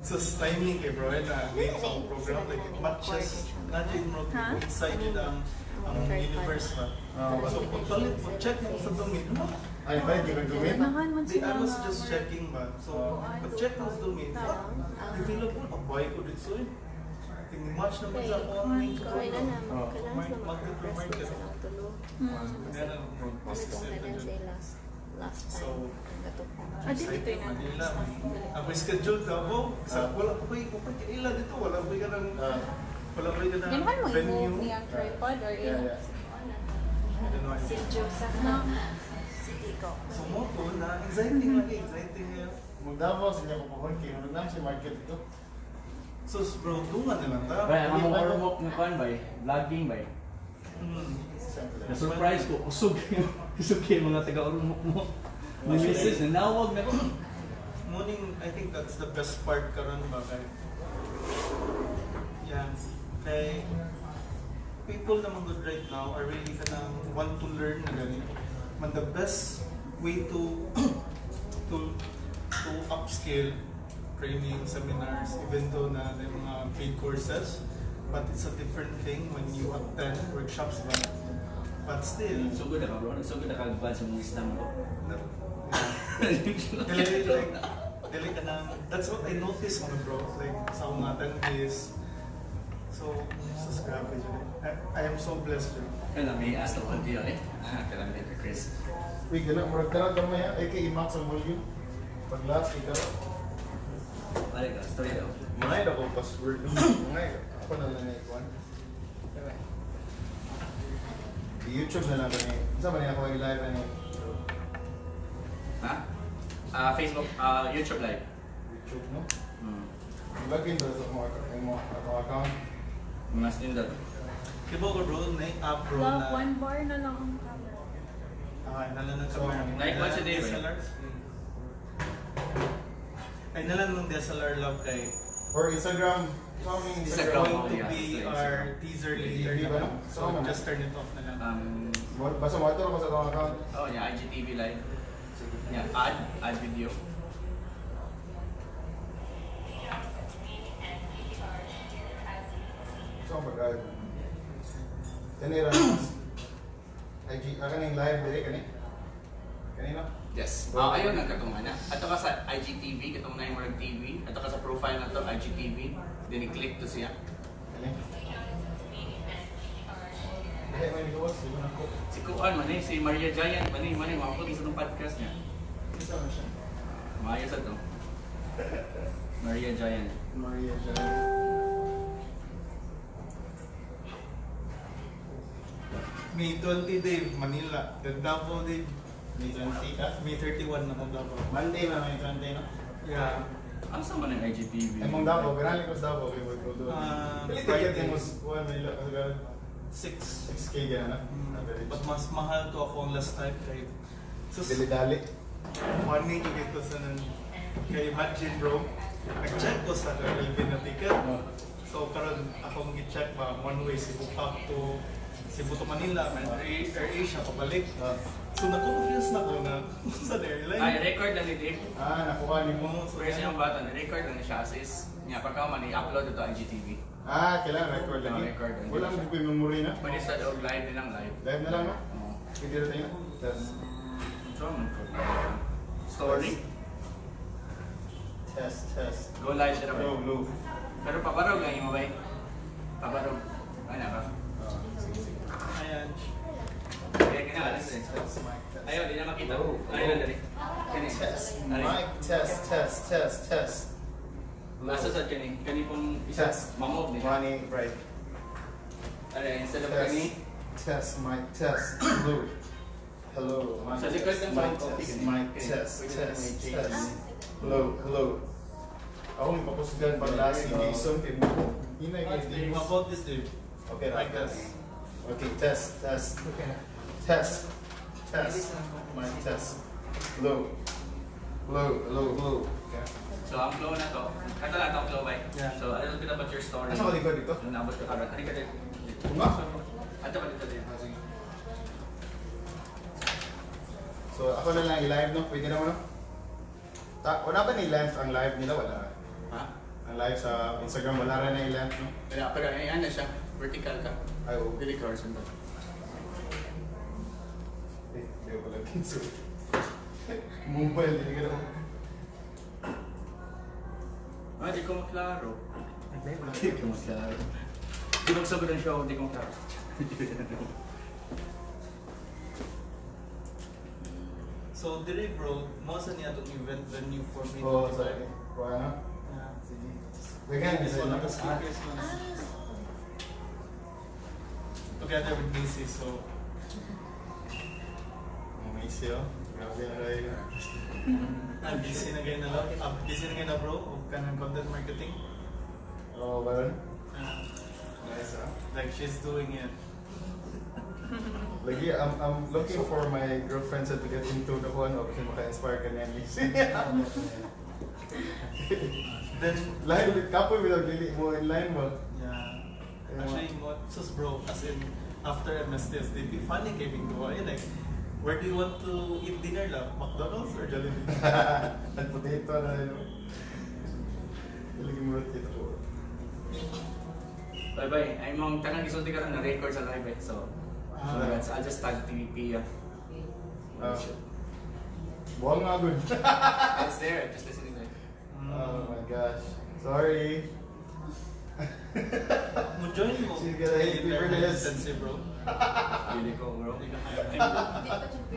So timing kay bro, na game sa program like it matches natin mo excited ang universe na. So pagpalit mo check mo sa domain mo. Ay ba di ka gawin? I was just checking ba. So pag-check mo sa domain, develop mo buy ko dito eh. Tingin match naman sa ako ang link ko. Market. Ganun bro. Last So, time. excited Manila. Ang schedule ka po, wala pa ko pa ila dito, wala pa ka ng Yan mo venue. i-move niya tripod or Yeah, yung I don't know. si Joseph na City ko. So mo to na exciting lagi, exciting yan. Magdamo sa niya pupuhon kay nang si market ito. So bro, dungan na lang ta. Bay, ang mga warm up na kuan bay, vlogging bay. Na-surprise ko, usog yung mga taga-urumok mo. May message, nanawag na ko. Morning, I think that's the best part karon ba kay. Yeah. Kay people naman good right now are really kanang want to learn na gani. Man the best way to to upscale training seminars even though na may mga paid courses, but it's a different thing when you attend workshops ba. But still, Sugod na ka bro, nagsugod na ka-advance sa mga Islam bro. Dili ka na, that's what I noticed mga bro, like sa umatan is, so grabe dyan. I am so blessed dyan. Kaya may ask na konti yun eh. Kailangan din ka Chris. Uy, gano'n, murag ka gamay ay kay i-max ang volume. Pag last, ikaw. Balik ka, story daw. Mga ito kong password. Mga ako na lang na ikuan. YouTube na lang kami. Saan ba niya ako i-live na niya? Ha? Facebook, YouTube live. YouTube, no? Login ba sa mga account? Mas din daw. Diba ko bro, na yung app bro Love, na, one bar na lang ang camera. nalan ng So, camera. like once a day ba yun? DSLR? Ay nalan ng DSLR love kay Or Instagram. So, it's Instagram. going to yeah, be it's our teaser later TV ba na. no? So just turn it off na lang. Basta mo ito lang sa itong account. Oh yeah, IGTV live. Yeah, add video. So, mag-add. Kanira. IG, kaning live dili kani. Kanina? Yes. Ayun ang katong ana. Ato ka sa IGTV, katong na yung TV. Ato ka sa profile na to, IGTV. Then i-click to siya. Kani? Ay, may ligawas. Di ba na ko? Si Kuan man si Maria Giant man mga sa itong podcast niya. Isa na siya. Maayos sa to. Maria Giant. Maria Jan. May 20 Dave, Manila. The Davao Dave, May 20 ka? May 31 na mong Davao. Monday na may 20 no? Yeah. Ano sa man ang IGTV? Ay mong Davao, ganali ko sa Davao kay Word ko doon. Pili Friday. ticket mo kuha Manila kasi ganun 6. 6K gana na. But mas mahal to ako ang last time kay Dali-dali. money to get sa nan kay imagine bro nag-check ko sa Elvin na ticket so karon akong gi-check ba one way Cebu up to Cebu to Manila man Air Asia pabalik so na-confuse na ko na sa airline Ay, record lang ni Dave. Nakuha ni mo. mo so First yung bata, record lang siya as is. Nga, pagka man i-upload ito IGTV. Kailangan record lagi. Record. Wala mo yung memory na. Pwede sa loob live din lang live. Live na lang no? Oo. Pwede na tayo. Test. So, story. Test. Go live din ako. Low. Pero pabarog lang yung mabay. Pabarog. Ay, naka. Sige. ayan Kaya kinakalas eh. Ayaw, di na makita. Ayaw na dali. Kani. Test. Ari. Mic test. Nasa sa kani. Kani pong isa. Test. Mamog niya. Money, right. Ari, instead of Test. kani. Test, mic test. Hello. Mic Sa likod test. ng Mic phone copy test. ganun. Mic Kani. test. Pwede na may change. Test. Hello. Ako may papusgan pala si Jason kay mo. Hinay kay Dave, Jason. about this Dave Okay, I guess Okay, test. okay Test. Mic test. Hello. Okay. So, ang flow na to. Ito lang itong flow, bay. Yeah. So, a little bit about your story. Asa ka likod dito? Yung naabot ko karon. Halika dito. Tunga? Ato pa dito din. So ako na lang i-live no? Pwede naman no? Wala ba ni-live ang live nila? Wala. Ha? live sa Instagram, wala rin na ilan, no? Pero ayan na siya. Vertical ka. Ay, oo. Dili ka horizontal. Hindi ko pala kinso. Mobile, hindi ka naman. Di ko maklaro. Di ko maklaro. Di magsabi ng show, di ko maklaro. So, dire bro, mo sa niya itong event venue for me. Oo, sorry. O ano? Yeah. Sige. Again, This isa one na of the speakers man. Together with Macy, so Macy, oh. Grabe na kayo. busy na kayo na lang. Busy na kayo na bro, o kanang content marketing. Oo, ba yun? Uh, Nice, ah. like she's doing it. Lagi, I'm looking for my girlfriends to get into the one o kasi maka-inspire ka niya Macy. Then, Line with kapoy without lili mo in line ba? yeah. Actually, mo, sus bro, as in, after MSTS, they'd be funny gaming to like, where do you want to eat dinner lang? McDonald's or Jollibee? At potato na yun. Lagi mo rin ito ko. Bye-bye. Ay mong tanang gisulti ka na record sa live so so I'll just tag TVP. Buwang nga good. It's there, just listening to it. Oh my gosh. Sorry. Mo join mo. Sige, like, Bernales. Bro. Really ko, bro.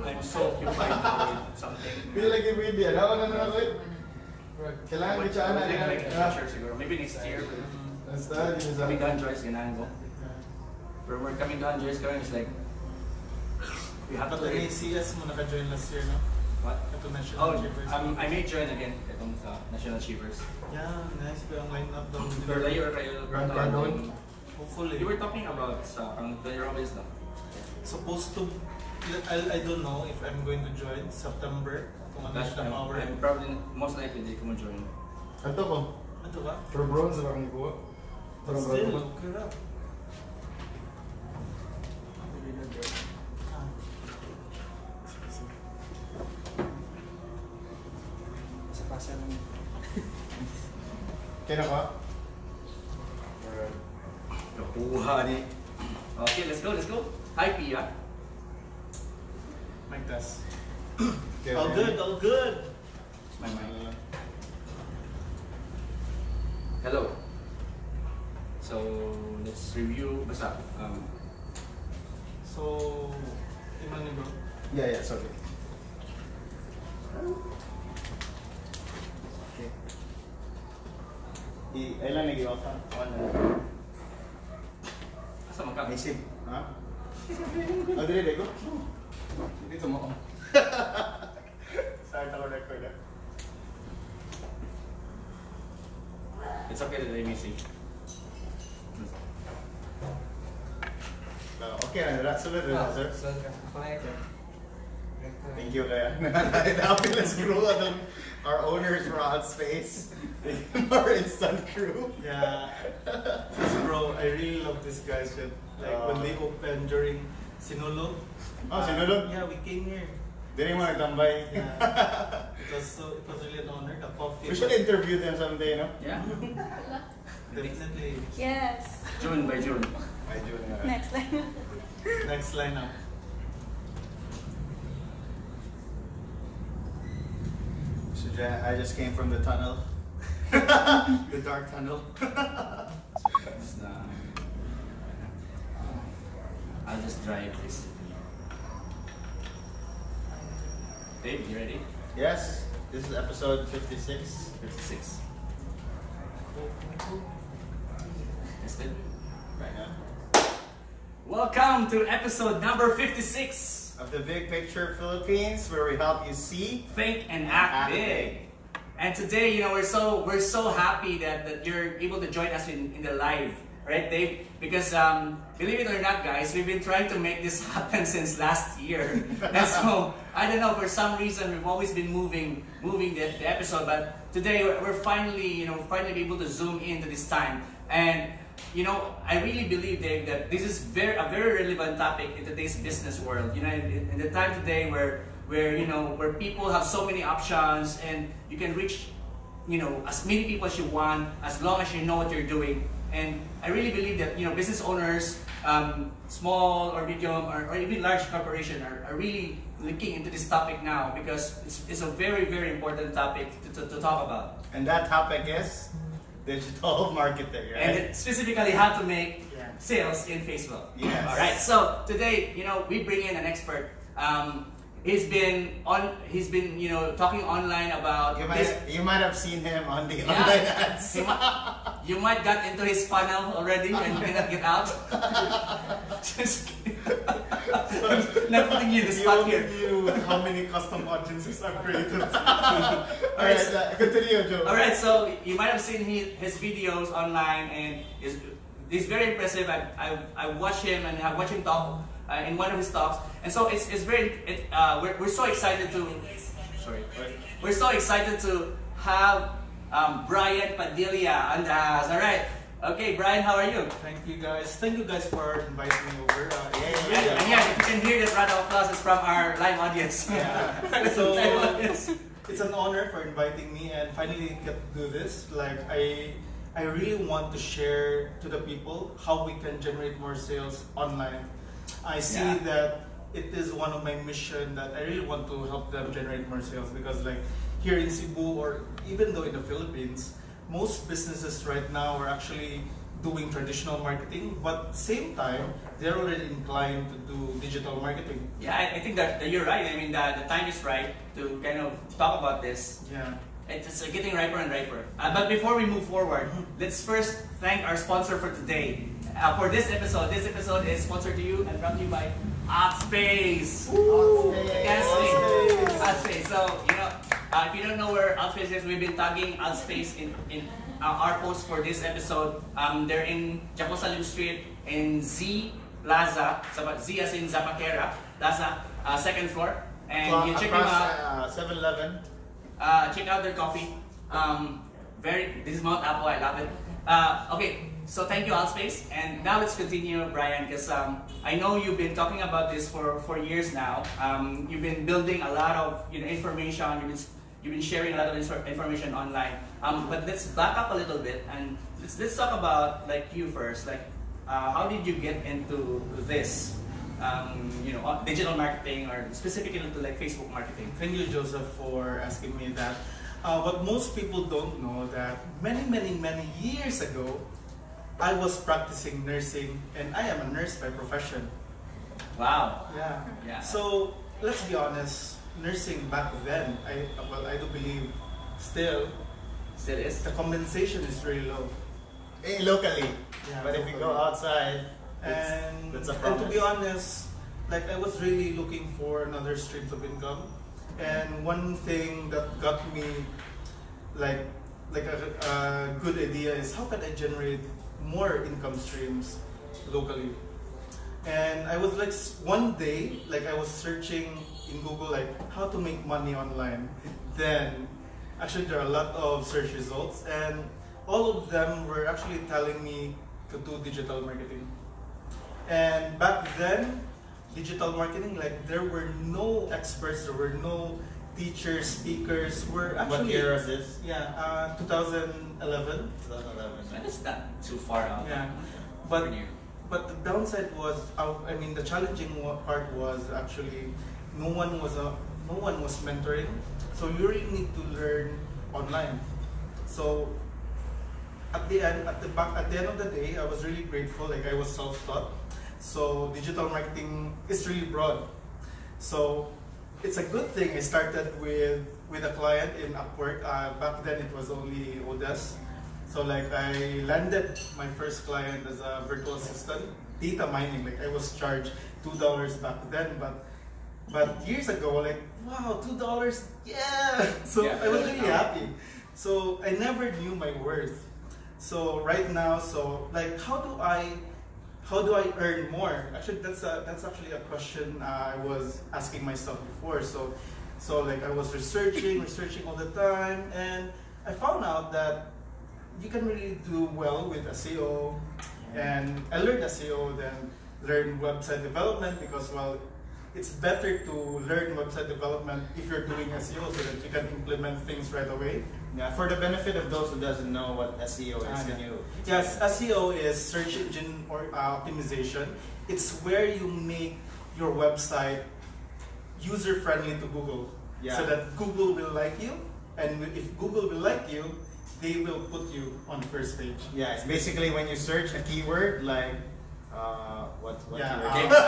I'm so occupied now with something. Hindi lagi video. Ako na naman ulit. Kailangan ko siya na. Hindi ka like a future siguro. Maybe next year. Basta, yun sa... Coming down Joyce, ganahan ko. Pero we're coming down Joyce karon is like we have to But the ACS mo naka-join last year, no? What? Ito National Oh, Achievers. I may join again itong sa National Achievers. Yeah, nice pa ang line-up daw. Pero layo kayo Grant Cardone? Hopefully. You were talking about sa ang Tony Robbins na. Supposed to, I don't know if I'm going to join September. Kung ano Last siya time, power. I'm probably most likely hindi ko ma-join. Ito ko. Ano ba? Pero bronze lang ko. But still, okay ra. Ah. Sa lang. Kaya na ka? Nakuha ni. Okay, let's go. Hi, Pia. Mic test. Okay, All okay. good, all good. It's my mic. Hello. So, let's review. Basta, So, iman ni bro. Yeah, sorry. Okay. Ilan nag-i-off ha? asa man ka? May sim. Ha? Oh, dili ko? Dito mo. Start ako record ha? It's okay that I may see. Okay na nila. Sunod na sir. Collector. Thank you kaya. Napil na screw our owners were out space. Our instant crew. Yeah. This bro, I really love this guys. Like when they opened during Sinulog. Oh, Sinulog? Yeah, we came here. Dili mo nagtambay. Yeah. It was really an honor. The coffee. We should interview them someday, no? Yeah? Definitely. Yes. June by June. Ay, June nga. Next line. Next lineup. So I just came from the tunnel. The dark tunnel. Just, I'll just drive this. Dave, you ready? Yes, this is episode 56. 56. Tested? Right now. Welcome to episode number 56. Of the Big Picture Philippines, where we help you see. Think and act big. And today, we're so happy that you're able to join us in the live, right, Dave? Because believe it or not, guys, we've been trying to make this happen since last year. And so I don't know, for some reason we've always been moving the episode, but today we're finally able to zoom into this time. And I really believe, Dave, that this is a very relevant topic in today's business world. In the time today where people have so many options and you can reach as many people as you want, as long as you know what you're doing. And I really believe that business owners, small or medium or even large corporation are really looking into this topic now because it's a very, very important topic to talk about. And that topic is digital marketing, right? And it specifically how to make Yeah. sales in Facebook. Yes. All right. So today, we bring in an expert. He's been talking online about this. You might have seen him on the Yeah. online ads. You might got into his funnel already and you cannot get out. Just kidding. Not putting you in the spot here. You how many custom audiences I've created. Alright, continue, Joe. All right, so you might have seen his videos online, and he's very impressive. I watched him and I watched him talk in one of his talks, and so we're so excited to. Sorry, we're so excited to have Brian Padilla on the house. All right, okay, Brian, how are you? Thank you guys. Thank you guys for inviting me over. Yeah. And yeah, if you can hear the round of applause, it's from our live audience. Yeah. So it's an honor for inviting me and finally get to do this. Like I really want to share to the people how we can generate more sales online. I see Yeah. that it is one of my mission that I really want to help them generate more sales because like here in Cebu or even though in the Philippines, most businesses right now are actually doing traditional marketing, but same time they're already inclined to do digital marketing. Yeah, I think that you're right. I mean, the time is right to kind of talk about this. Yeah. It's getting riper and riper. But before we move forward, let's first thank our sponsor for today. For this episode is sponsored to you and brought to you by Outspace. Outspace. So, if you don't know where Outspace is, we've been tagging Outspace in our post for this episode. They're in Jacosalim Street in Z Plaza, Z as in Zapatera, Plaza, second floor. And you check them out. 7-Eleven. Check out their coffee. This is Mount Apple, I love it. Okay, so thank you, Outspace. And now let's continue, Brian, because I know you've been talking about this for years now. You've been building a lot of information. You've been sharing a lot of information online. But let's back up a little bit and let's talk about like you first. Like, how did you get into this? Digital marketing or specifically to like Facebook marketing. Thank you, Joseph, for asking me that. What most people don't know that many years ago, I was practicing nursing, and I am a nurse by profession. Wow. Yeah. Yeah. So let's be honest, nursing back then, I do believe still is. the compensation is very low. Locally. Yeah, But if you go locally. outside, And that's a to promise. be honest, like I was really looking for another streams of income, and one thing that got me like a good idea is how can I generate more income streams locally. And I was like one day like I was searching in Google like how to make money online. Then actually there are a lot of search results and all of them were actually telling me to do digital marketing. And back then, digital marketing, like there were no experts, there were no teachers, speakers. Were actually what year was this? Yeah, 2011. 2011. That's not too far out. Yeah, but the downside was, I mean, the challenging part was actually no one was mentoring, so you really need to learn online. So at the end of the day, I was really grateful. Like I was self-taught. So digital marketing is really broad. So it's a good thing I started with a client in Upwork. Back then it was only Odes. So like I landed my first client as a virtual assistant, data mining. Like I was charged $2 back then, but years ago, like wow, $2, yeah. So Yeah, I was really yeah. happy. So I never knew my worth. So right now, so like how do I earn more? Actually, that's actually a question I was asking myself before. So like I was researching all the time, and I found out that you can really do well with SEO, and I learned SEO, then learn website development because well, it's better to learn website development if you're doing SEO so that you can implement things right away. Yeah, for the benefit of those who doesn't know what SEO is, can you? Yes, SEO is search engine or optimization. It's where you make your website user friendly to Google, Yeah. so that Google will like you, and if Google will like you, they will put you on the first page. Yeah, it's basically when you search a keyword like what Yeah, keyword?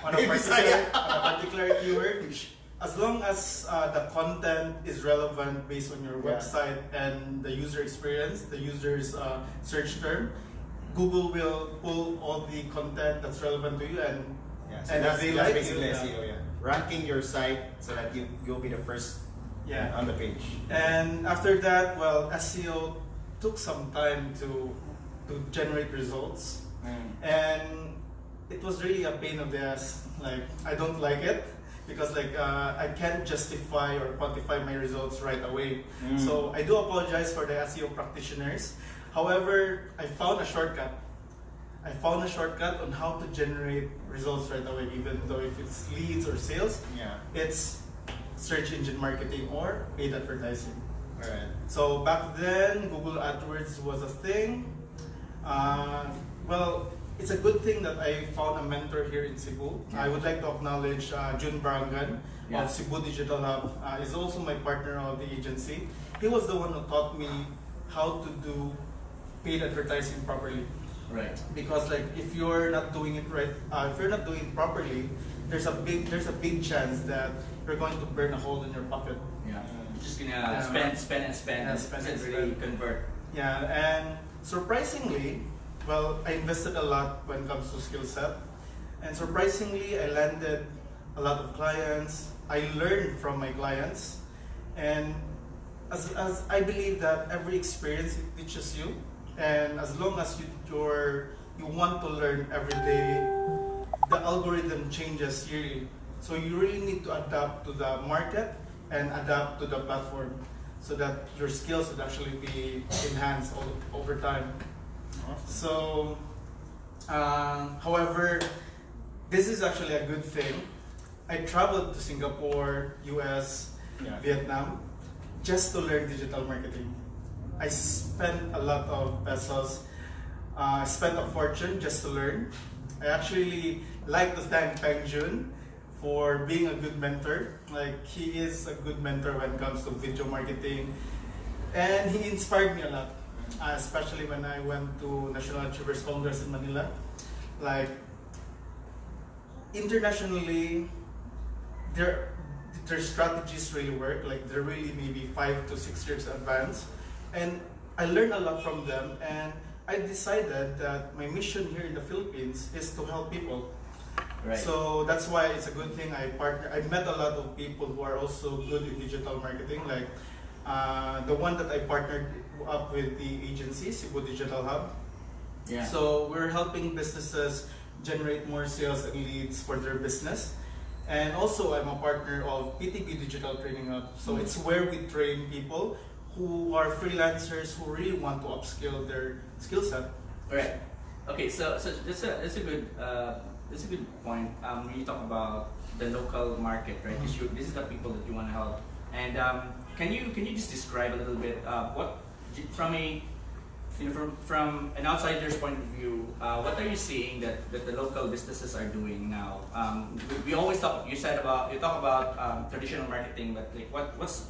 on a particular keyword, as long as the content is relevant based on your Yeah. website and the user experience, the user's search term, Google will pull all the content that's relevant to you, and Yeah, so and that's, if they that's like basically you, SEO. Yeah, ranking your site so that you'll be the first yeah. on the page. And after that, well, SEO took some time to generate results, and it was really a pain of the ass. Like, I don't like it because like I can't justify or quantify my results right away. So I do apologize for the SEO practitioners. However, I found a shortcut. I found a shortcut on how to generate results right away, even though if it's leads or sales, Yeah. it's search engine marketing or paid advertising. Alright. So back then, Google AdWords was a thing. Well, it's a good thing that I found a mentor here in Cebu. Yeah. I would like to acknowledge June Barangan Yeah. of Cebu Digital Hub. Is also my partner of the agency. He was the one who taught me how to do paid advertising properly. Right. Because like if you're not doing it right, if you're not doing it properly, there's a big chance that you're going to burn a hole in your pocket. Yeah. You're just gonna Yeah. spend and spend. Yeah, and spend doesn't and really spend. convert. Yeah, and surprisingly, well, I invested a lot when it comes to skill set, and surprisingly, I landed a lot of clients. I learned from my clients, and as I believe that every experience it teaches you, and as long as you want to learn every day, the algorithm changes yearly. So you really need to adapt to the market and adapt to the platform so that your skills would actually be enhanced over time. So, however, this is actually a good thing. I traveled to Singapore, US, Yeah. Vietnam, just to learn digital marketing. I spent a lot of pesos. I spent a fortune just to learn. I actually like to thank Peng Jun for being a good mentor. Like, he is a good mentor when it comes to video marketing, and he inspired me a lot, especially when I went to National Achievers Congress in Manila. Like, internationally, their strategies really work. Like, they're really maybe 5 to 6 years advanced, and I learned a lot from them. And I decided that my mission here in the Philippines is to help people. Right. So that's why it's a good thing. I met a lot of people who are also good in digital marketing. Like the one that I partnered up with the agency, Cebu Digital Hub. Yeah. So we're helping businesses generate more sales and leads for their business. And also I'm a partner of PTP Digital Training Hub. So it's where we train people who are freelancers who really want to upskill their skill set. Right. Okay. So that's a good point. When you talk about the local market, right? Because this is the people that you want to help. And can you just describe a little bit what from a from an outsider's point of view, what are you seeing that the local businesses are doing now? We always talk. You talk about traditional marketing, but like what's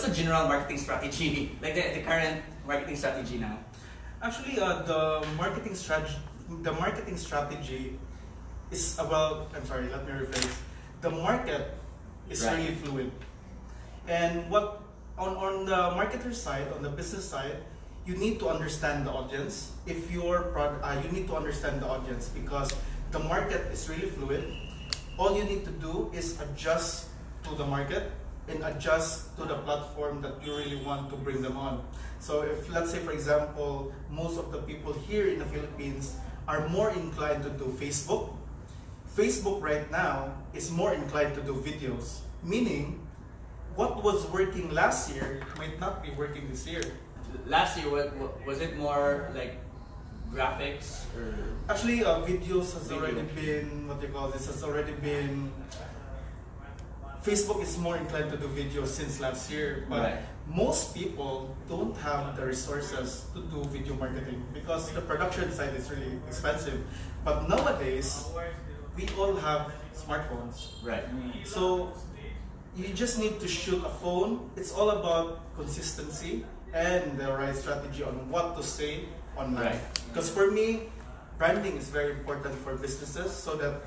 the general marketing strategy? Like the current marketing strategy now? Actually, the marketing strategy is well. I'm sorry. Let me rephrase. The market is Right. really fluid, and what on the marketer side, on the business side, you need to understand the audience. If your product, you need to understand the audience because the market is really fluid. All you need to do is adjust to the market and adjust to the platform that you really want to bring them on. So if, let's say for example, most of the people here in the Philippines are more inclined to do Facebook. Facebook right now is more inclined to do videos, meaning what was working last year might not be working this year. Last year, was it more like graphics or? Actually, videos has Video. already been, what do you call this, has already been Facebook is more inclined to do videos since last year, but Right. most people don't have the resources to do video marketing because the production side is really expensive. But nowadays, we all have smartphones. Right. So you just need to shoot a phone. It's all about consistency and the right strategy on what to say online. Right. Because for me, branding is very important for businesses so that,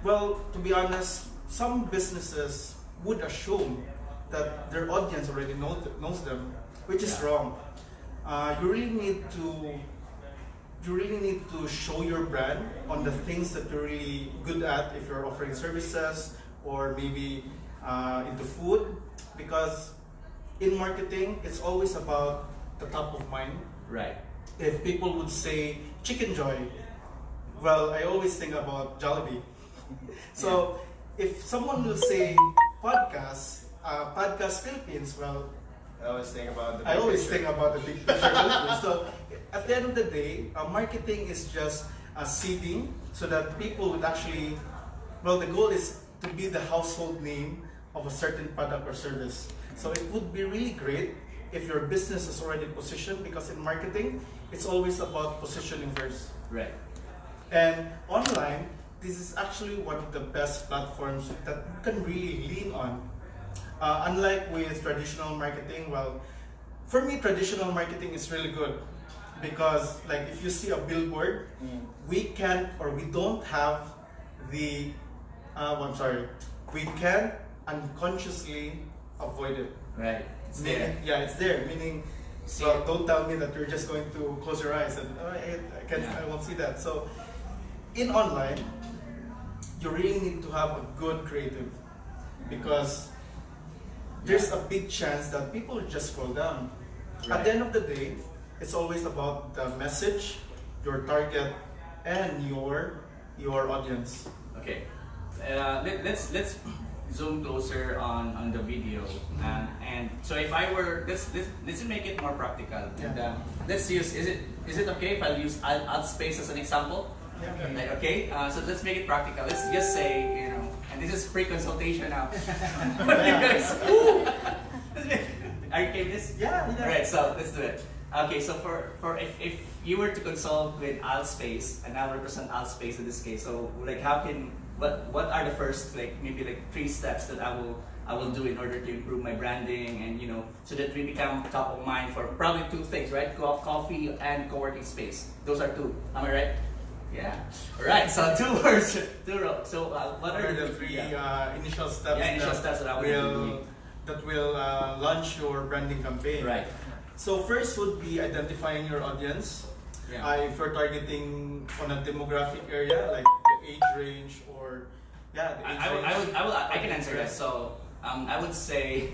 well, to be honest, some businesses would assume that their audience already knows them, which is Yeah. wrong. You really need to show your brand on the things that you're really good at if you're offering services or maybe into food, because in marketing it's always about the top of mind. Right. If people would say Chicken Joy, well, I always think about Jollibee. So if someone will say podcast, podcast Philippines, well, I always think about the I big always picture. think about the big picture. Philippines. So at the end of the day, marketing is just a seeding so that people would actually, well, the goal is to be the household name of a certain product or service. So it would be really great if your business is already positioned, because in marketing, it's always about positioning first. Right. And online, this is actually one of the best platforms that you can really lean on. Unlike with traditional marketing, well, for me, traditional marketing is really good because, like, if you see a billboard, we can't or we don't have the, we can unconsciously avoid it. Right. It's there. Meaning, yeah, it's there. Meaning, See well, it. don't tell me that you're just going to close your eyes and I won't see that. So, in online, you really need to have a good creative because there's a big chance that people will just scroll down. At Right. the end of the day, it's always about the message, your target, and your audience. Okay. Let's zoom closer on the video. And so if I were let's make it more practical. And, let's use is it okay if I'll use Altspace as an example? Yeah. Like, okay, so let's make it practical. Let's just say, and this is pre-consultation now. What do you guys? Are you okay with this? Yeah. Alright, so let's do it. Okay, so for if you were to consult with Altspace, and I'll represent Altspace in this case, so like what are the first maybe 3 steps that I will do in order to improve my branding and so that we become top of mind for probably 2 things, right? Coffee and co-working space. Those are 2. Am I right? Yeah. Alright, so 2 words. So What are the 3 initial steps? Yeah, initial steps that I will will launch your branding campaign? Right. So first would be identifying your audience. Yeah. If you're targeting on a demographic area like the age range or the age range. I can answer that. So I would say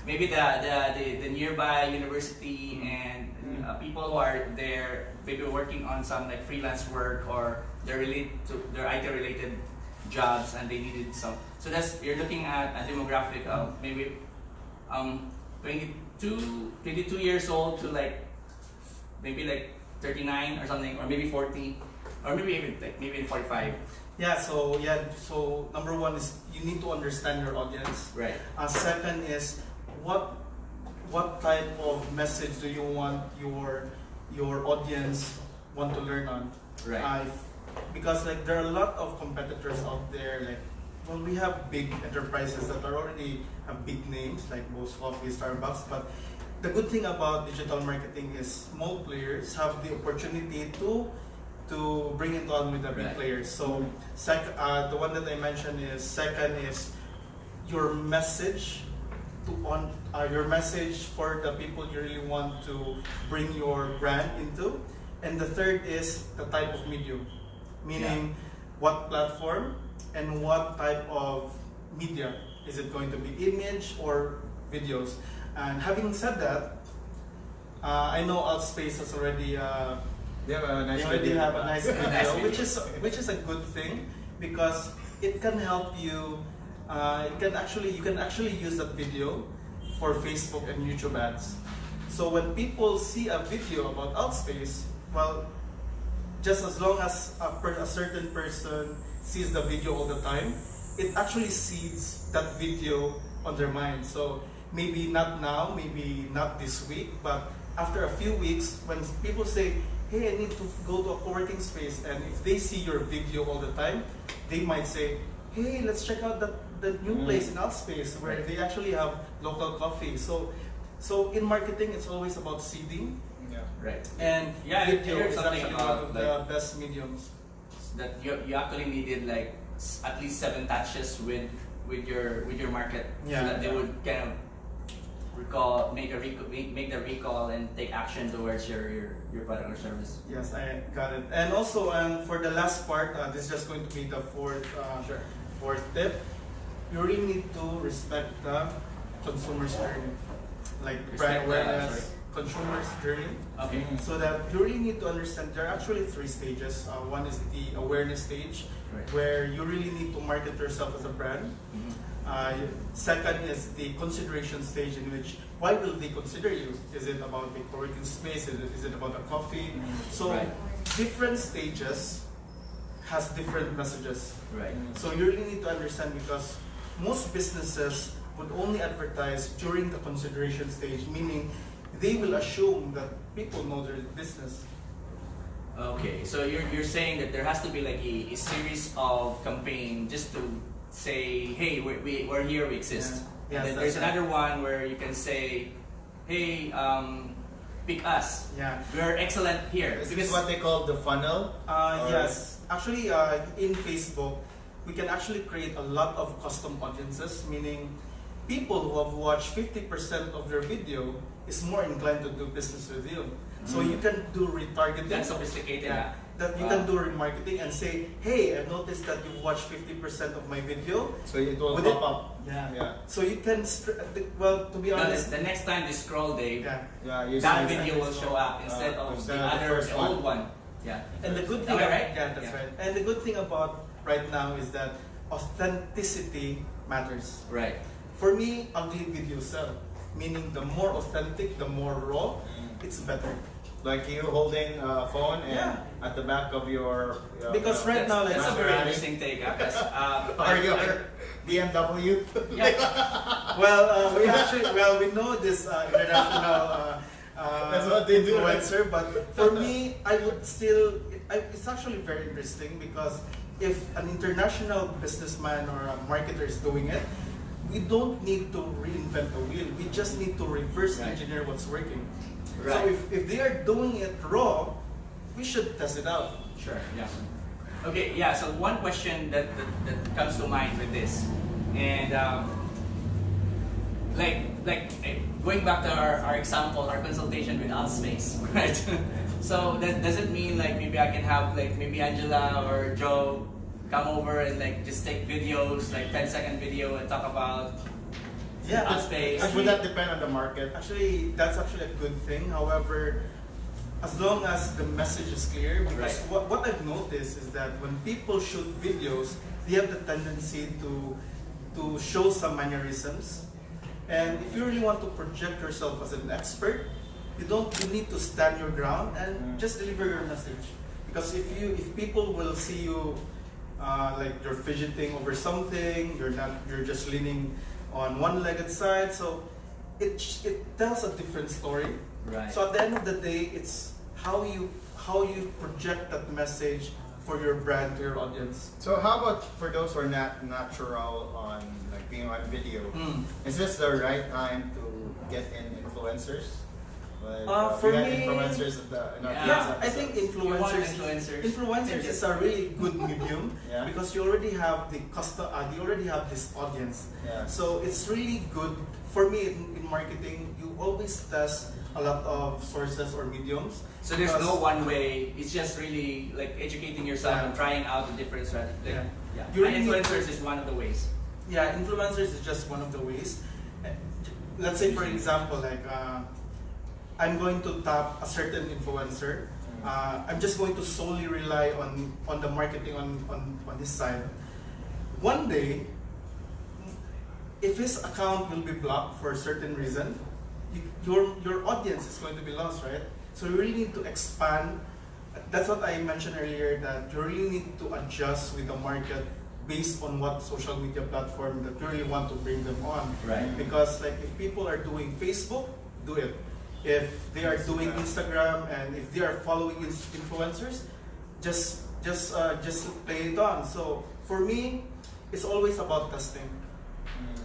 maybe the nearby university and people who are there maybe working on some like freelance work or they're related to their IT related jobs and they needed some. So you're looking at a demographic of maybe 22 years old to maybe 39 or something, or maybe 40, or maybe even maybe 45. So number 1 is you need to understand your audience. Right. Second is what type of message do you want your audience want to learn on? Right. Because there are a lot of competitors out there. We have big enterprises that are already have big names like Boss Coffee, Starbucks, but the good thing about digital marketing is small players have the opportunity to bring it on with the big Right. players. So the one that I mentioned is second is your message your message for the people you really want to bring your brand into, and the third is the type of medium, meaning what platform and what type of media. Is it going to be image or videos? And having said that, I know Altspace has already They have a nice they already video. have a nice video, Nice video. which is a good thing because it can help you. You can actually use that video for Facebook and YouTube ads. So when people see a video about Altspace, well, just as long as a certain person sees the video all the time, it actually seeds that video on their mind. So maybe not now, maybe not this week, but after a few weeks, when people say, hey, I need to go to a co-working space, and if they see your video all the time, they might say, hey, let's check out the new place in Altspace where they actually have local coffee. So in marketing, it's always about seeding, Yeah. Right. and Yeah, I video heard is something actually about, one of the best mediums. That you actually needed like at least 7 touches with your market, Yeah. so that they would kind of make the recall and take action towards your product or service. Yes, I got it. And also, for the last part, this is just going to be the fourth tip. You really need to respect the consumer's journey, like Respect brand the- awareness, consumer's journey. Okay. So that you really need to understand there are actually 3 stages. One is the awareness stage, Right. where you really need to market yourself as a brand. Mhm. Second is the consideration stage, in which why will they consider you? Is it about the co-working space? Is it about a coffee? So Right. different stages has different messages. Right. So you really need to understand, because most businesses would only advertise during the consideration stage, meaning they will assume that people know their business. Okay, so you're saying that there has to be like a series of campaign just to say, hey, we're here, we exist. Yeah. And then Yes, there's that's right. another one where you can say, hey, pick us. Yeah. We're excellent here. Is this what they call the funnel? Or- Yes, actually, in Facebook, we can actually create a lot of custom audiences, meaning people who have watched 50% of your video is more inclined to do business with you. So you can do retargeting. That's sophisticated. Yeah, that you Wow. can do remarketing and say, hey, I noticed that you watched 50% of my video. So it will Would pop it- up. Yeah. Yeah. So you can, well, to be Now, honest, the next time they scroll, Dave, yeah. Yeah. You that see- video will show up instead of instead the of the other first old one. one. Yeah. And the good thing, Am I right? Yeah, that's Yeah. right. And the good thing about right now is that authenticity matters. Right. For me, ugly videos sell. Meaning, the more authentic, the more raw, it's better. Like you holding a phone and Yeah. at the back of your. Because right now, That's a let's very Maserati. interesting take. Because, Or your BMW. yeah. Well, we know this international That's what they do, right? influencer, but for me, I would still. It's actually very interesting, because if an international businessman or a marketer is doing it, we don't need to reinvent the wheel. We just need to reverse Right. engineer what's working. Right. So if they are doing it raw, we should test it out. Sure, yeah. Okay, yeah, so one question that comes to mind with this, and going back to our example, our consultation with Altspace, right? So does it mean like maybe I can have like maybe Angela or Joe come over and like just take videos, like 10-second video, and talk about Yeah, Altspace? Would that depend on the market? Actually, that's actually a good thing. However, as long as the message is clear, because Right. what I've noticed is that when people shoot videos, they have the tendency to show some mannerisms. And if you really want to project yourself as an expert, you need to stand your ground and just deliver your message. Because if people will see you like you're fidgeting over something, you're just leaning on one-legged side, so it tells a different story. Right. So at the end of the day, it's how you project that message for your brand to your audience. So how about for those who are not natural on like being on video? Is this the right time to get in influencers? Like, For we had me- influencers at the in our Yeah. Yeah, previous I think episodes. You want influencers influencers. is a really good medium Yeah. because you already have the you already have this audience. Yeah. So it's really good for me in marketing. You always test a lot of sources or mediums. So there's because- no one way. It's just really like educating yourself Yeah. and trying out the different strategies. Like, Yeah. yeah. You And really need influencers to- is one of the ways. Yeah, influencers is just one of the ways. Let's say, for example, like I'm going to tap a certain influencer. I'm just going to solely rely on the marketing on his side. One day, if his account will be blocked for a certain reason, your audience is going to be lost, right? So you really need to expand. That's what I mentioned earlier, that you really need to adjust with the market based on what social media platform that you really want to bring them on. Right. Because like if people are doing Facebook, do it. If they are doing Instagram and if they are following influencers, just play it on. So for me, it's always about testing.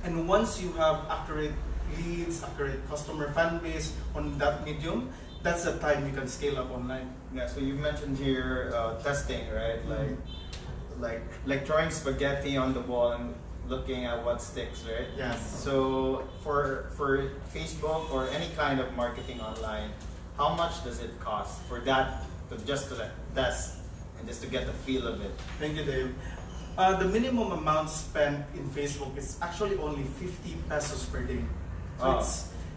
And once you have accurate leads, accurate customer fan base on that medium, that's the time you can scale up online. Yeah, so you mentioned here testing, right? Like throwing spaghetti on the wall and looking at what sticks, right? Yes. So for Facebook or any kind of marketing online, how much does it cost for that just to test and just to get the feel of it? Thank you, Dave. The minimum amount spent in Facebook is actually only 50 pesos per day.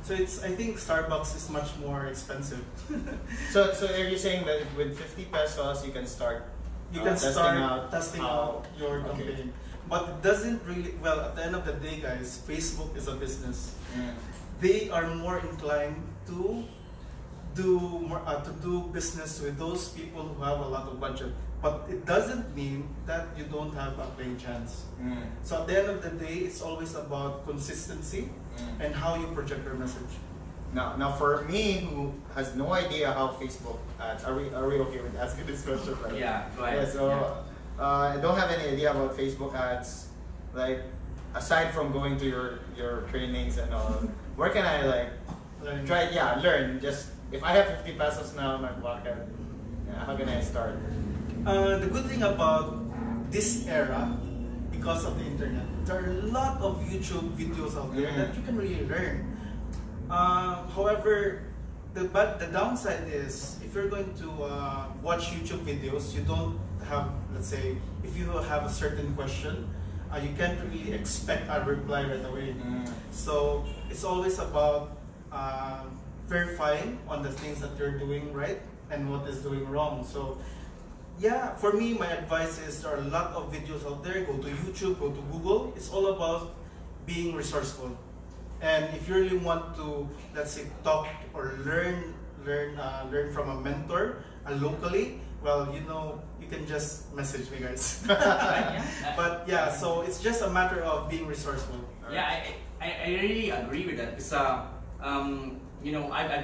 So it's I think Starbucks is much more expensive. So are you saying that with 50 pesos you can start testing out your campaign. But it doesn't really, well, at the end of the day, guys, Facebook is a business. They are more inclined to do business with those people who have a lot of budget. But it doesn't mean that you don't have a playing chance. So at the end of the day, it's always about consistency and how you project your message. Now for me who has no idea how Facebook ads, are we okay with asking this question? Right? Yeah, go ahead. Yeah, so I don't have any idea about Facebook ads. Like aside from going to your trainings and all, where can I learn? Just if I have 50 pesos now, how can I start? The good thing about this era, because of the internet, there are a lot of YouTube videos out there that you can really learn. However, the downside is if you're going to watch YouTube videos, you don't have, let's say, if you have a certain question, you can't really expect a reply right away. So it's always about verifying on the things that you're doing right and what is doing wrong. So yeah, for me, my advice is there are a lot of videos out there. Go to YouTube, go to Google. It's all about being resourceful. And if you really want to, let's say, talk or learn from a mentor locally, well, you can just message me, guys. But yeah, so it's just a matter of being resourceful. Yeah, I really agree with that because I've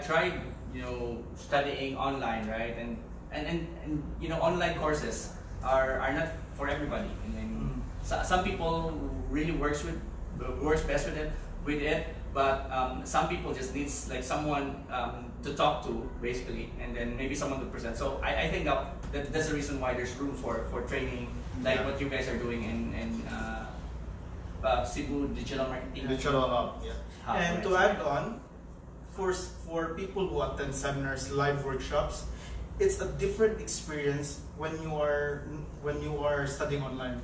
tried studying online, right, and online courses are not for everybody. And some people really works best with it, but some people just needs like someone to talk to basically, and then maybe someone to present. So I think that's the reason why there's room for training like what you guys are doing in Cebu Digital Marketing Hub. And to add on, for people who attend seminars, live workshops, it's a different experience when you are studying online.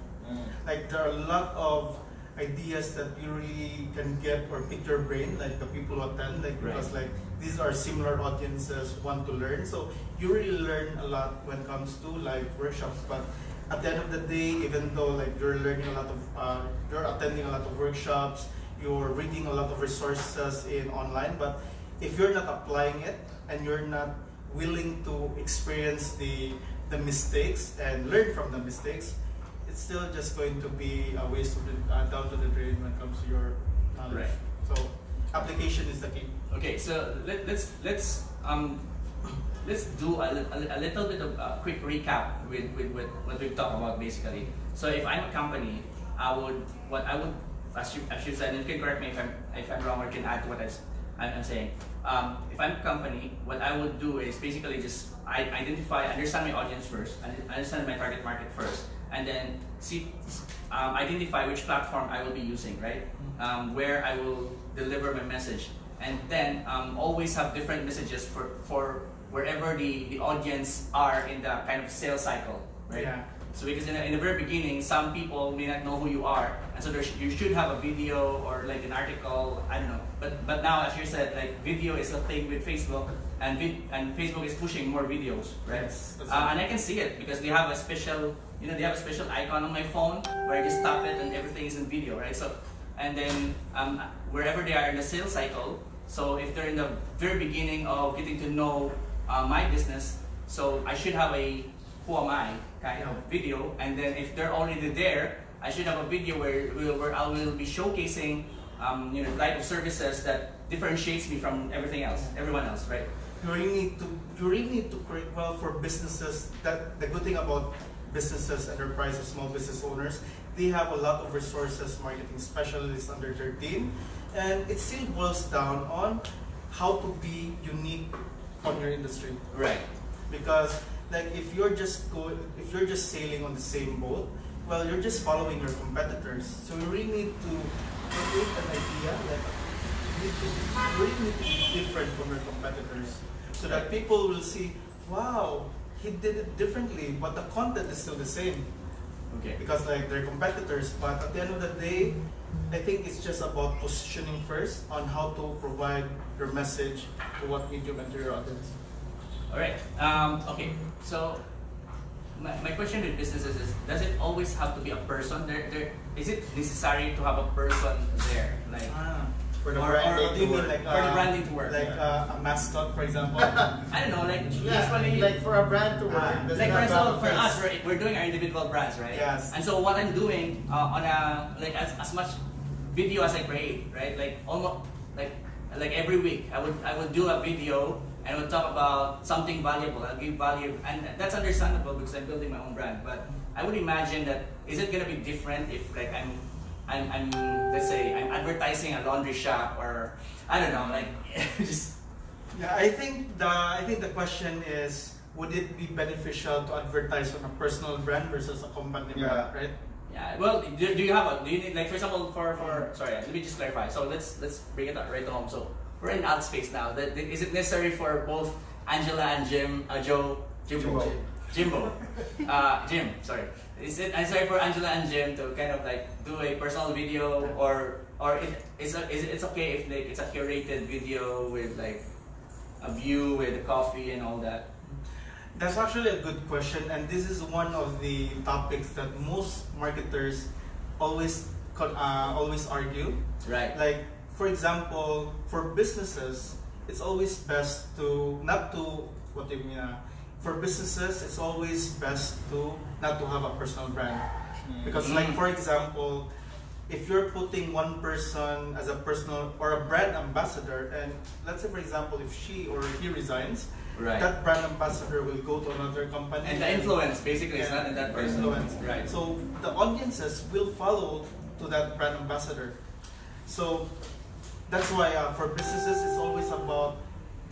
Like there are a lot of ideas that you really can get or pick your brain, like the people who attend, because like these are similar audiences want to learn. So you really learn a lot when it comes to live workshops. But at the end of the day, even though like you're learning a lot of, you're attending a lot of workshops, you're reading a lot of resources in online, but if you're not applying it and you're not willing to experience the mistakes and learn from the mistakes, it's still just going to be a waste of down to the drain when it comes to your knowledge. Right. So application is the key. Okay, so let's do a little bit of a quick recap with what we've talked about basically. So if I'm a company, what I would, as you said, and you can correct me if I'm wrong or can add to what I'm saying. If I'm a company, what I would do is basically just understand my audience first, understand my target market first, and then identify which platform I will be using, right? Where I will deliver my message, and then always have different messages for wherever the audience are in the kind of sales cycle, right? Yeah. So because in the very beginning, some people may not know who you are, and so you should have a video or like an article, I don't know. But now, as you said, like video is a thing with Facebook, and Facebook is pushing more videos, right? Yes, And I can see it because they have a special, they have a special icon on my phone where I just tap it and everything is in video, right? So, and then wherever they are in the sales cycle, so if they're in the very beginning of getting to know my business, so I should have a who am I kind of video, and then if they're already there, I should have a video where I will be showcasing you know, type of services that differentiates me from everyone else, right? You really need to create, well, for businesses, that the good thing about businesses, enterprises, small business owners, they have a lot of resources, marketing specialists under their team, and it still boils down on how to be unique on your industry. Right. Because like if you're just sailing on the same boat, well, you're just following your competitors. So you really need to create an idea that you really need to be different from your competitors, so that people will see, wow, he did it differently, but the content is still the same. Okay. Because like they're competitors, but at the end of the day, I think it's just about positioning first on how to provide your message to what medium and to your audience. All right. Okay. So my question with businesses is: does it always have to be a person? Is it necessary to have a person there, like? For the Or branding do you to mean work. like For the branding to work. like a mascot, for example? I don't know, like Yeah, usually, like for a brand to work. does like it for have to have example, a for face? us, we're doing our individual brands, right? Yes. And so what I'm doing on a like as much video as I create, right? Like almost like every week, I would do a video and I would talk about something valuable. I'll give value, and that's understandable because I'm building my own brand. But I would imagine that is it gonna be different if like I'm let's say I'm advertising a laundry shop, or I don't know, like just Yeah, I think the question is, would it be beneficial to advertise on a personal brand versus a company brand, right? yeah. Well, do you need, like, for example, for sorry, let me just clarify. So let's bring it right home. So we're in ad space now. Is it necessary for both Angela and Jimbo? Jim, sorry. Is it necessary for Angela and Jim to kind of like do a personal video, or it's okay if like it's a curated video with like a view with a coffee and all that? That's actually a good question, and this is one of the topics that most marketers always argue. Right. Like, for example, for businesses, it's always best to not to what do you mean? For businesses, it's always best to not to have a personal brand, because like for example, if you're putting one person as a personal or a brand ambassador, and let's say for example, if she or he resigns, Right. that brand ambassador will go to another company. And the influence basically is not in that person. Influence. Right. So the audiences will follow to that brand ambassador. So that's why for businesses, it's always about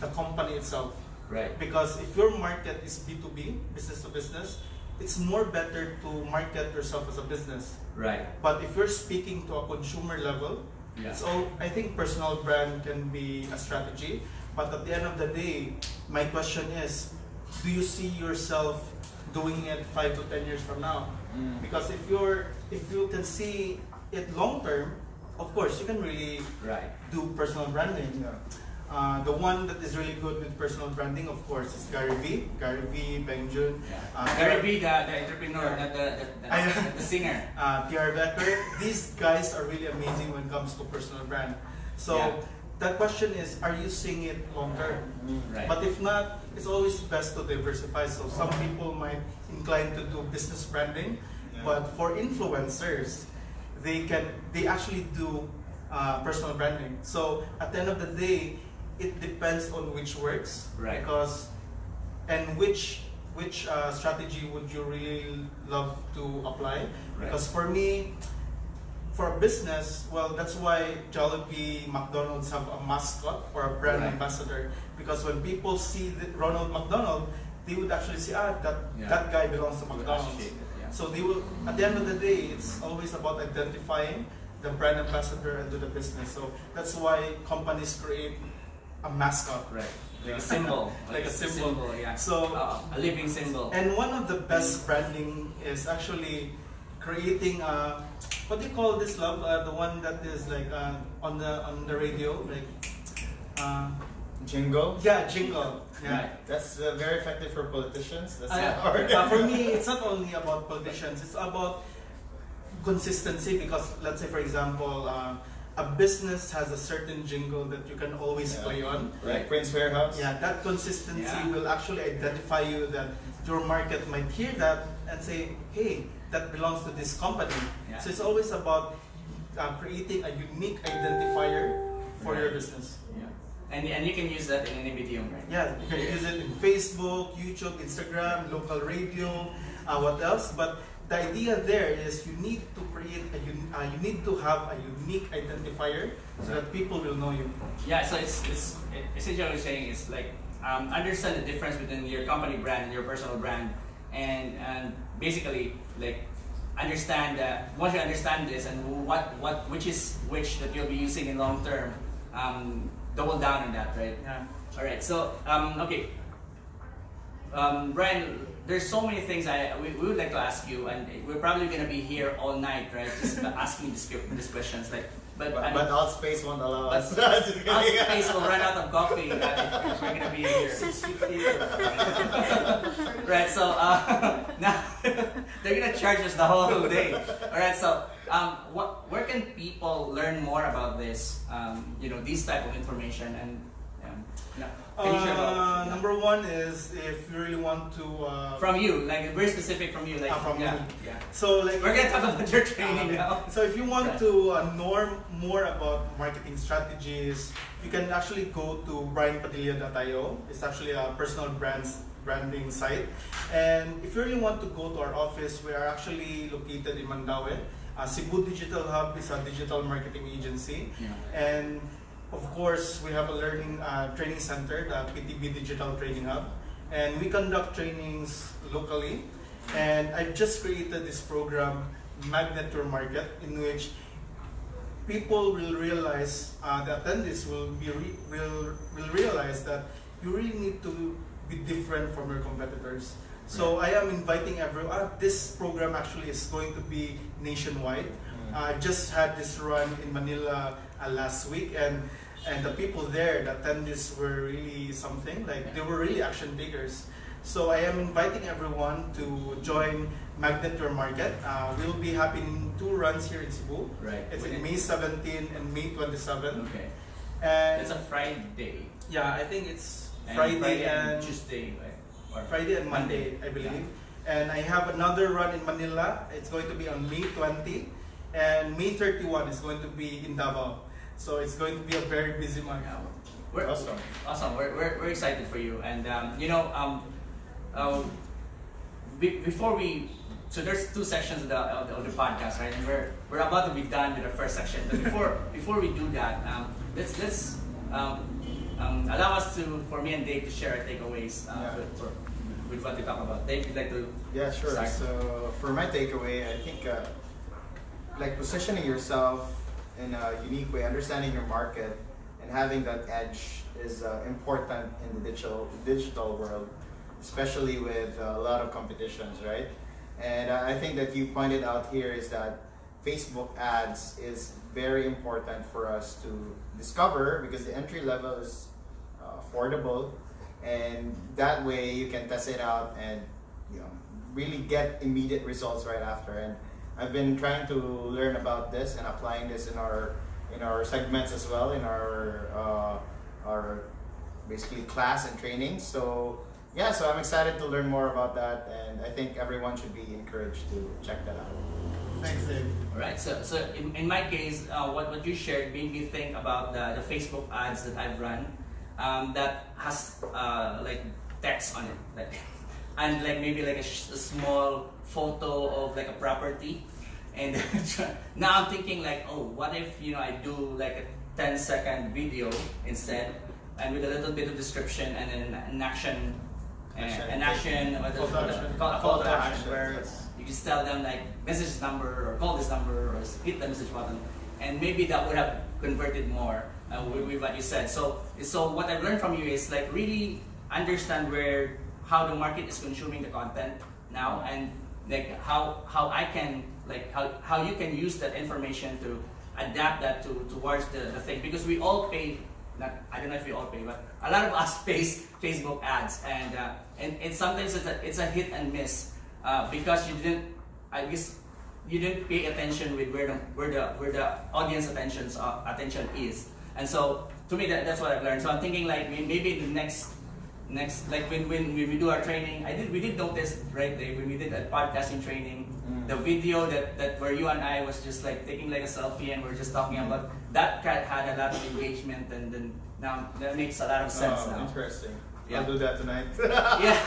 the company itself. Right. Because if your market is B2B, business to business, it's more better to market yourself as a business. Right. But if you're speaking to a consumer level, Yeah. so I think personal brand can be a strategy. But at the end of the day, my question is, do you see yourself doing it 5 to 10 years from now? Because if you can see it long term, of course you can really Right. do personal branding. The one that is really good with personal branding, of course, is Gary V, Beng Joon, Gary V, the entrepreneur, not the singer. Pierre Becker. These guys are really amazing when it comes to personal brand. So Yeah. the question is, are you seeing it long term? Right. But if not, it's always best to diversify. So some people might incline to do business branding, but for influencers, they actually do personal branding. So at the end of the day, it depends on which works. Right. Because and which strategy would you really love to apply? Right. Because for me, for a business, well, that's why Jollibee, McDonald's have a mascot or a brand Right. ambassador. Because when people see Ronald McDonald, they would actually say, that guy belongs to McDonald's. Yeah. So they will. At the end of the day, it's always about identifying the brand ambassador and do the business. So that's why companies create a mascot. Right. Like a symbol. Like a symbol. Yeah. So a living symbol. and one of the best branding is actually creating what do you call this, love? The one that is like on the radio, like Jingle. yeah, jingle. Yeah. Right. That's very effective for politicians. That's Yeah. not hard. For me, it's not only about politicians. It's about consistency. Because let's say, for example, a business has a certain jingle that you can always Yeah. play on. Like Prince Warehouse. Yeah, that consistency Yeah. will actually identify you that your market might hear that and say, hey, that belongs to this company. Yeah. So it's always about creating a unique identifier for your Right. business. Yeah. And you can use that in any video, right? Yeah, you can use it in Facebook, YouTube, Instagram, local radio, what else? But the idea there is you need to create you need to have a unique identifier so that people will know you. Yeah, so it's essentially what you're saying is like understand the difference between your company brand and your personal brand, and basically like understand that once you understand this and which is which that you'll be using in long term, double down on that, right? Yeah. All right, so okay, Brian, there's so many things we would like to ask you, and we're probably gonna be here all night, right? Just asking these questions, like, but Alt Space won't allow us. us space will run out of coffee if we're gonna be here. Right, so now they're gonna charge us the whole day. All right, so where can people learn more about this? These type of information, and can you share about Number one is if you really want to from you, like very specific from you, like from yeah, me. yeah. So like We're gonna talk about your training now. So if you want Right. to know more about marketing strategies, you can actually go to brianpadilla.io. It's actually a personal branding site. And if you really want to go to our office, we are actually located in Mandaue. Cebu Digital Hub is a digital marketing agency. Yeah. And of course, we have a training center, the PTB Digital Training Hub. And we conduct trainings locally. And I've just created this program, Magnet Your Market, in which people will realize, the attendees will realize that you really need to be different from your competitors. So I am inviting everyone. This program actually is going to be nationwide. I just had this run in Manila last week, and the people there, the attendees were really something. Like they were really action takers. So I am inviting everyone to join Magnet Your Market. We'll be having 2 runs here in Cebu. Right. It's in May 17 and May 27. Okay. And It's a Friday. yeah, I think it's And Friday and and Tuesday, right? Or Friday and Monday, I believe. And I have another run in Manila. It's going to be on May 20. And May 31 is going to be in Davao. So it's going to be a very busy month. We're Awesome. Awesome. We're excited for you, and before we, so there's 2 sections of the podcast, right? And we're about to be done with the first section. But before we do that, let's allow us for me and Dave to share our takeaways with what we talk about. Dave, you'd like to? Yeah, sure. start? So for my takeaway, I think like positioning yourself in a unique way, understanding your market, and having that edge is important in the digital world, especially with a lot of competitions, right? And I think that you pointed out here is that Facebook ads is very important for us to discover, because the entry level is affordable, and that way you can test it out and really get immediate results right after. And I've been trying to learn about this and applying this in our segments as well, in our basically class and training. So yeah, so I'm excited to learn more about that, and I think everyone should be encouraged to check that out. Thanks, Dave. All right. So in my case, what you shared made me think about the Facebook ads that I've run, that has like text on it, like and like maybe like a small photo of like a property, and now I'm thinking like, oh, what if I do like a 10-second video instead, and with a little bit of description and then an action, call to action, where yes. you just tell them like message this number or call this number or hit the message button, and maybe that would have converted more with what you said. So what I've learned from you is like really understand how the market is consuming the content now, and like how I can like how you can use that information to adapt that towards the thing, because we all pay. I don't know if we all pay, but a lot of us pay Facebook ads, and sometimes it's a hit and miss, because you didn't. I guess you didn't pay attention with where the audience attention is. And so to me that's what I've learned. So I'm thinking like maybe the next like when we do our training, we did notice, right, Dave, when we did a podcasting training, the video that where you and I was just like taking like a selfie and we're just talking about that had a lot of engagement, and then now that makes a lot of sense now. Interesting. Yeah. I'll do that tonight. Yeah.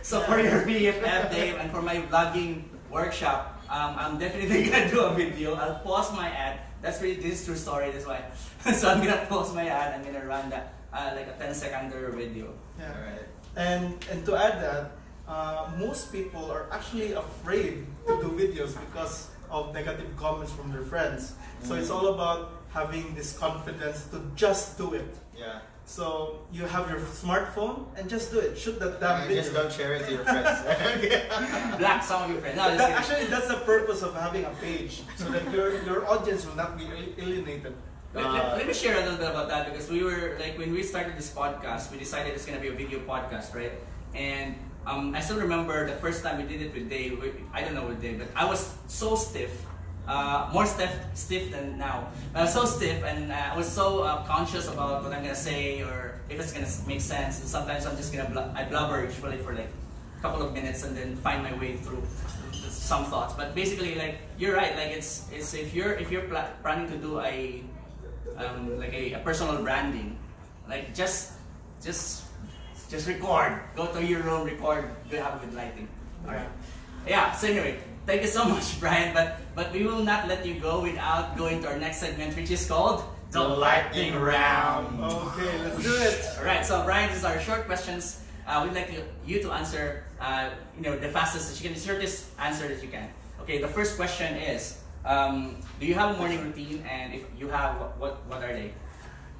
So for your BFF, Dave, and for my vlogging workshop, I'm definitely gonna do a video. I'll pause my ad. This is true story. That's why. So I'm gonna pause my ad. I'm gonna run that like a 10-second video. Yeah. Alright. And to add that, most people are actually afraid to do videos because of negative comments from their friends. So it's all about having this confidence to just do it. Yeah. So you have your smartphone and just do it. Shoot that damn And video. just don't share it to your friends. Black some of your friends. No, just kidding. Actually, that's the purpose of having a page, so that your audience will not be alienated. Let me share a little bit about that, because we were like, when we started this podcast, we decided it's gonna be a video podcast, right? And I still remember the first time we did it with Dave. I don't know with Dave, but I was so stiff, more stiff than now. So stiff, and I was so conscious about what I'm gonna say or if it's gonna make sense. And sometimes I'm just gonna I blubber usually for like a couple of minutes and then find my way through some thoughts. But basically, like, you're right. Like it's if you're planning to do a like a personal branding, like just record. Go to your room, record. Good, have good lighting. All right. Yeah. So anyway, thank you so much, Brian. But we will not let you go without going to our next segment, which is called the lightning round. Okay, let's do it. All right. So Brian, these are short questions. We'd like you to answer, the fastest that you can, the shortest answer that you can. Okay. The first question is, do you have a morning routine? And if you have, what are they?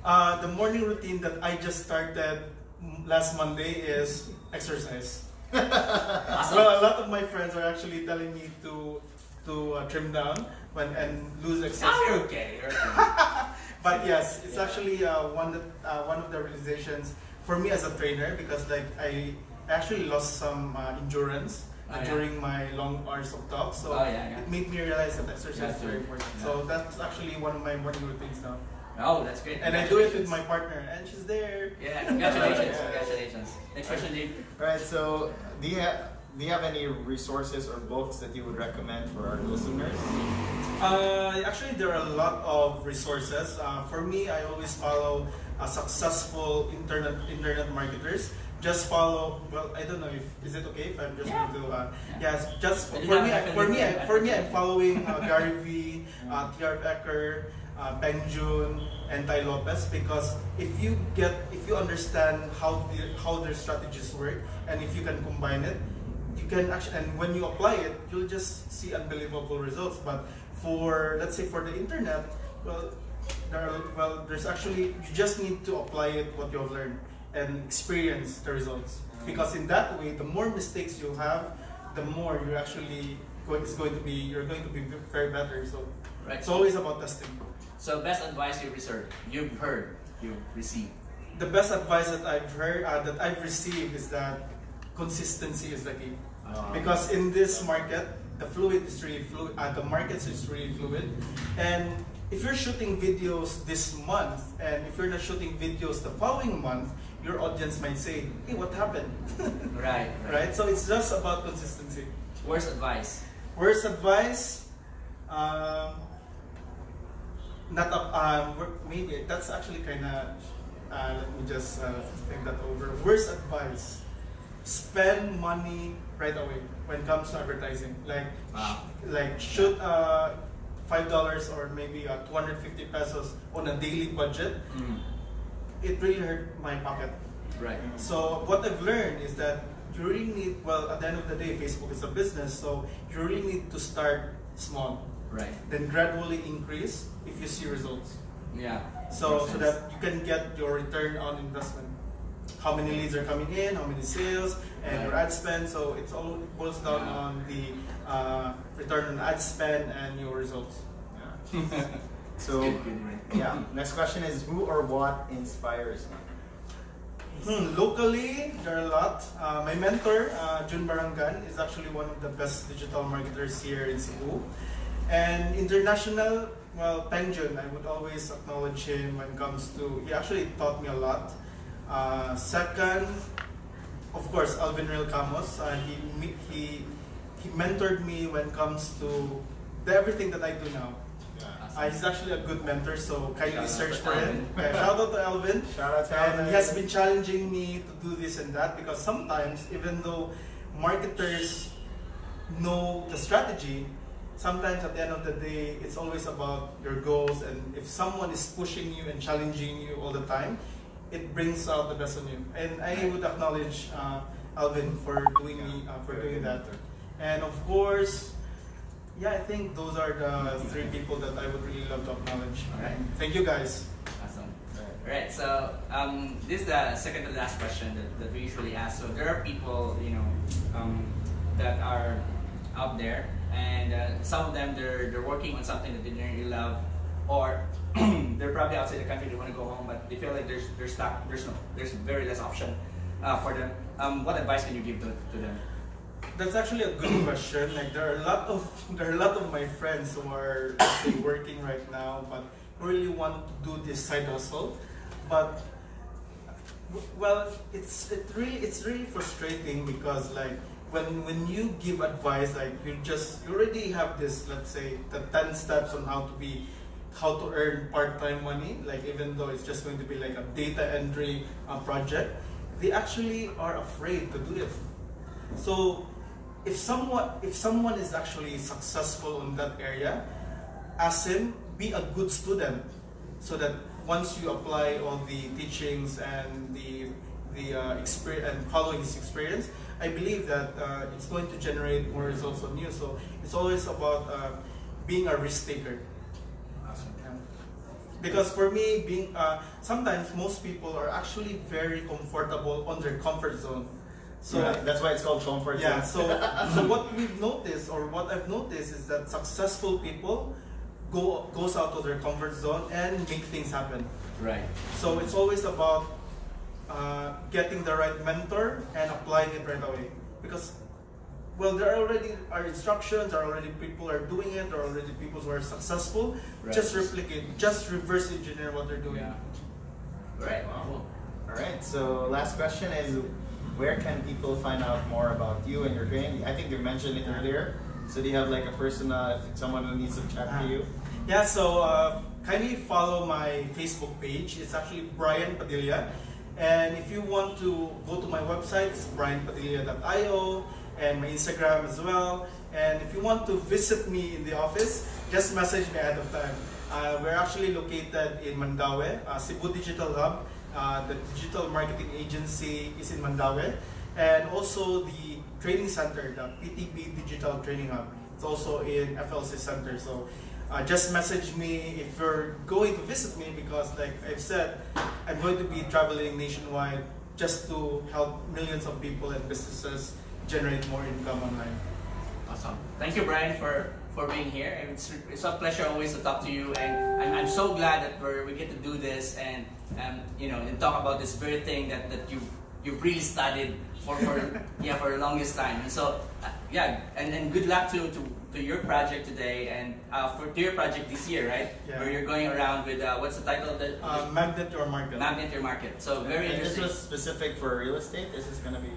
The morning routine that I just started last Monday is exercise. Awesome. Well, a lot of my friends are actually telling me to trim down and lose excess. Oh, you're okay. You're okay. But yes, it's actually one of the realizations for me as a trainer, because like I actually lost some endurance during my long hours of talk. So it made me realize that exercise is very important. Yeah. So that's actually one of my morning routines now. Oh, that's great. And I do it with my partner, and she's there. Yeah, congratulations. Congratulations. Next question, Dave. Alright, so do you have any resources or books that you would recommend for our listeners? Actually, there are a lot of resources. For me, I always follow successful internet marketers. Just follow. Well, I don't know is it okay if I'm just going to. Yes, just for me, I'm following Gary Vee, T.R. Becker, Peng Joon, and Tai Lopez, because if you understand how their strategies work, and if you can combine it, you can actually, and when you apply it, you'll just see unbelievable results. But let's say for the internet, there's actually, you just need to apply it what you have learned and experience the results. Because in that way, the more mistakes you have, the more you're actually you're going to be very better. So it's always about testing. So best advice you've received. The best advice that I've received is that consistency is the key. Because in this market, the market is really fluid, and if you're shooting videos this month and if you're not shooting videos the following month, your audience might say, "Hey, what happened?" Right. So it's just about consistency. Worst advice. Worst advice. Maybe that's actually kind of. Let me just think that over. Worst advice: spend money right away when it comes to advertising. Like shoot $5 or maybe 250 pesos on a daily budget. It really hurt my pocket. Right. So what I've learned is that you really need. Well, at the end of the day, Facebook is a business, so you really need to start small. Right. Then gradually increase if you see results. Yeah. So that you can get your return on investment. How many leads are coming in, how many sales, and your ad spend. So it all boils down on the return on ad spend and your results. Yeah. So next question is, who or what inspires you? Locally, there are a lot. My mentor, Jun Barangan, is actually one of the best digital marketers here in Cebu. And international, well, Pengjun, I would always acknowledge him when it comes to, he actually taught me a lot. Second, of course, Alvin Real Camos. He mentored me when it comes to everything that I do now. He's actually a good mentor, so kindly search for him. Shout out to Alvin. Shout out to And Alvin. he has been challenging me to do this and that, because sometimes, even though marketers know the strategy, sometimes at the end of the day, it's always about your goals. And if someone is pushing you and challenging you all the time, it brings out the best in you. And I would acknowledge Alvin for doing that. And of course, yeah, I think those are the three people that I would really love to acknowledge. Alright. Thank you guys. Awesome. Alright, so this is the second to last question that we usually ask. So there are people, you know, that are out there, and some of them they're working on something that they don't really love, or they're probably outside the country, they want to go home, but they feel like they're stuck. There's very less option for them. What advice can you give to them? That's actually a good question. Like there are a lot of my friends who are, let's say, working right now, but really want to do this side hustle. But well, it's really frustrating, because like when you give advice, like you already have this, let's say, the 10 steps on how to earn part-time money. Like even though it's just going to be like a data entry project, they actually are afraid to do it. So if someone is actually successful in that area, ask him, be a good student, so that once you apply all the teachings and the experience and follow his experience, I believe that it's going to generate more results on you. So it's always about being a risk taker. Because for me, sometimes most people are actually very comfortable on their comfort zone. So that's why it's called comfort zone. yeah. So what we've noticed, or what I've noticed, is that successful people goes out of their comfort zone and make things happen. Right. So it's always about getting the right mentor and applying it right away. Because, well, there already are instructions, there are already people are doing it, there are already people who are successful. Right. Just replicate, just reverse engineer what they're doing. Yeah. Right. Wow. Cool. All right. So last question is, where can people find out more about you and your training? I think you mentioned it earlier. So do you have like a personal, someone who needs to chat to you? Yeah, so kindly follow my Facebook page. It's actually Brian Padilla. And if you want to go to my website, it's brianpadilla.io, and my Instagram as well. And if you want to visit me in the office, just message me ahead of time. We're actually located in Mandaue, Cebu Digital Hub. The digital marketing agency is in Mandaue. And also the training center, the PTB Digital Training Hub. It's also in FLC Center. So just message me if you're going to visit me, because like I've said, I'm going to be traveling nationwide just to help millions of people and businesses generate more income online. Awesome. Thank you, Brian, for being here. It's a pleasure always to talk to you, and I'm so glad that we get to do this and you know, and talk about this very thing that you've really studied for the longest time. And so yeah, and good luck to your project today, and to your project this year, right? Yeah. Where you're going around with what's the title of the Magnet Your Market. Magnet Your Market. So very And this interesting. was specific for real estate? This is going to be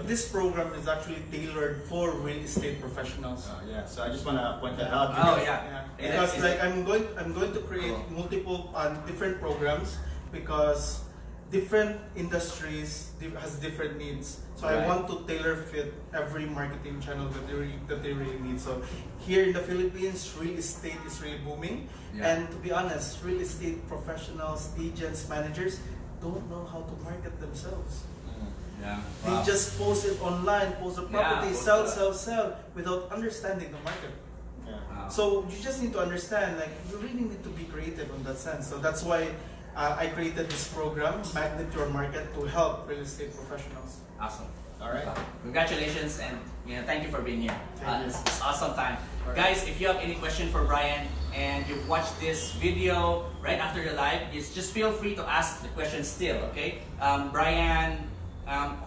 This program is actually tailored for real estate professionals. yeah, so I just want to point that out. Oh because- yeah. Because Is like it- I'm going to create Cool. multiple different programs, because different industries has different needs. So Right. I want to tailor fit every marketing channel that they really need. So here in the Philippines, real estate is really booming. Yeah. And to be honest, real estate professionals, agents, managers don't know how to market themselves. Yeah. They Wow. just post it online, post a property, post sell, without understanding the market. Yeah. Wow. So you just need to understand, like, you really need to be creative in that sense. So that's why I created this program, Magnet Your Market, to help real estate professionals. Awesome. All right. Congratulations, and thank you for being here. Thank you. It's awesome time. All right. Guys, if you have any question for Brian and you've watched this video right after the live, just feel free to ask the question still, okay? Brian,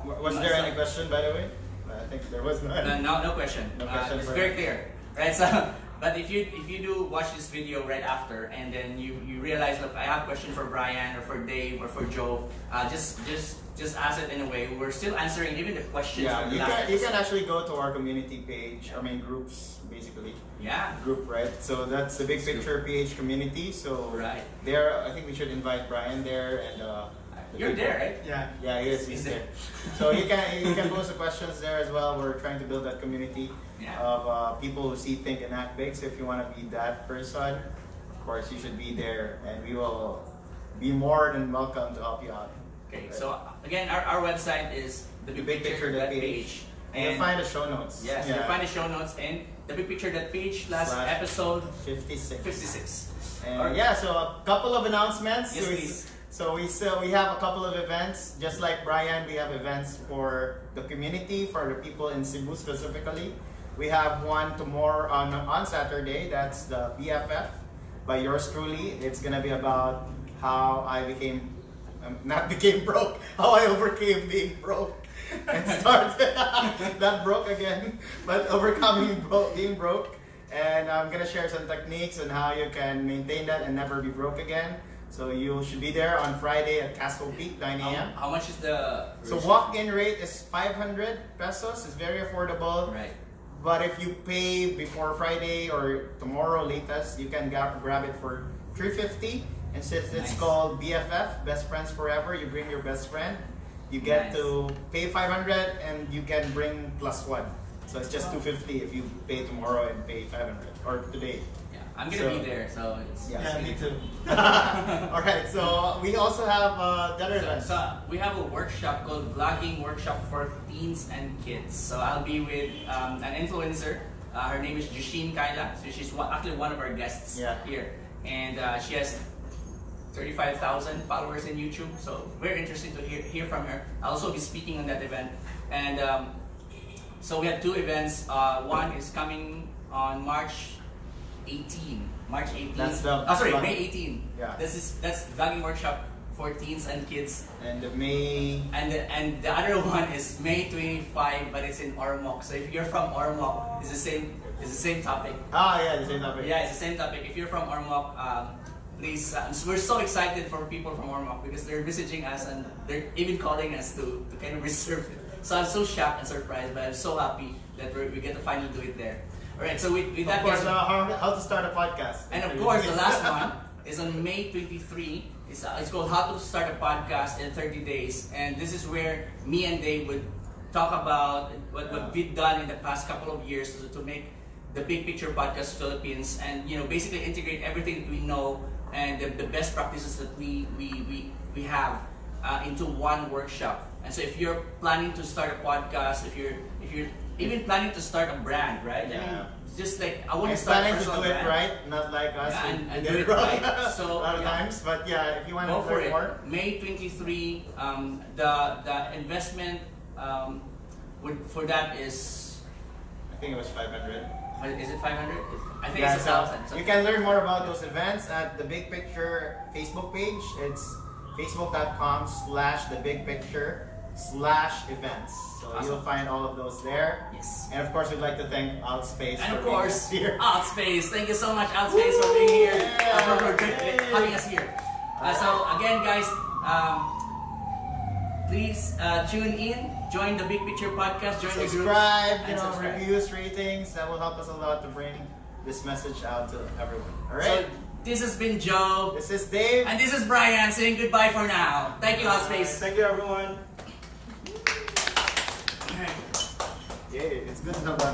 Was there any question, by the way? I think there was none. no question. No question It's for- very clear. right? So, but if you do watch this video right after, and then you realize, look, I have a question for Brian or for Dave or for Joe, just ask it in a way. We're still answering even the questions. Yeah, from the you last can, you can episode. actually go to our community page, I mean groups basically. Yeah. Group, right? So that's the Big It's Picture PH community. So Right. there, I think we should invite Brian there and You're there, right? Yeah. Yeah, he is. He's there. So you can post the questions there as well. We're trying to build that community Yeah. of people who see, think, and act big. So if you want to be that person, of course you should be there, and we will be more than welcome to help you out. Okay. So again, our website is thebigpicture.ph. And you'll find the show notes. Yes, Yeah. you'll find the show notes and thebigpicture.ph / Slash episode 56. 56. And Alright. yeah, so a couple of announcements. Yes, So please. So we have a couple of events. Just like Brian, we have events for the community, for the people in Cebu specifically. We have one tomorrow on Saturday. That's the BFF by yours truly. It's gonna be about how I became, not became broke, how I overcame being broke and started not broke again, but overcoming being broke. And I'm gonna share some techniques on how you can maintain that and never be broke again. So you should be there on Friday at Castle Peak, 9 a.m. How much is the So walk-in rate is 500 pesos. It's very affordable. Right. But if you pay before Friday or tomorrow latest, you can grab it for 350. And since it's Nice. called BFF, Best Friends Forever, you bring your best friend. You get Nice. to pay 500 and you can bring +1. So it's just 250 if you pay tomorrow and pay 500 or today. Yeah, I'm gonna So- be there, so it's Yeah. Yeah, me too. All right. So we also have the other events. So we have a workshop called Vlogging Workshop for Teens and Kids. So I'll be with an influencer. Her name is Justine Kaila. So she's actually one of our guests Yeah. here, and she has 35,000 followers in YouTube. So very interesting to hear from her. I'll also be speaking on that event, and so we have two events. One is coming on March 18. March 18. That's the May 18. Yeah. That's vlogging workshop for teens and kids. And the May. And the other one is May 25, but it's in Ormoc. So if you're from Ormoc, it's the same topic. Yeah, the same topic. Yeah, it's the same topic. If you're from Ormoc, please. We're so excited for people from Ormoc because they're messaging us and they're even calling us to kind of reserve it. So I'm so shocked and surprised, but I'm so happy that we get to finally do it there. All right, so with Of that, course, guys, how to start a podcast. and of course, the last one is on May 23. It's called How to Start a Podcast in 30 Days. And this is where me and Dave would talk about what we've done in the past couple of years to make the Big Picture Podcast Philippines, and basically integrate everything that we know and the best practices that we have into one workshop. And so if you're planning to start a podcast, if you're even planning to start a brand, right? Yeah. I mean, just like I want I'm to start a planning to personal do it brand. right, not like us. Yeah, who and did do it wrong right. So, a lot of yeah. times. But yeah, if you want to Go for learn it. more, May 23. The investment for that is I think it was 500. Is it 500? I think Yeah, it's so 1,000. So you can learn more about those events at the Big Picture Facebook page. It's facebook.com/thebigpicture/events. So Awesome. you'll find all of those there. Yes. And of course, we'd like to thank Outspace And of for being course, here. Outspace. Thank you so much, Outspace, for being here. Yeah. For having us here. So again, guys, please tune in, join the Big Picture Podcast, join the group, Subscribe, and subscribe. reviews, ratings. That will help us a lot to bring this message out to everyone. All So right. this has been Joe, This is Dave. and this is Brian saying goodbye for now. Thank you, Outspace. Thank you, everyone. Yeah, it's good to have that.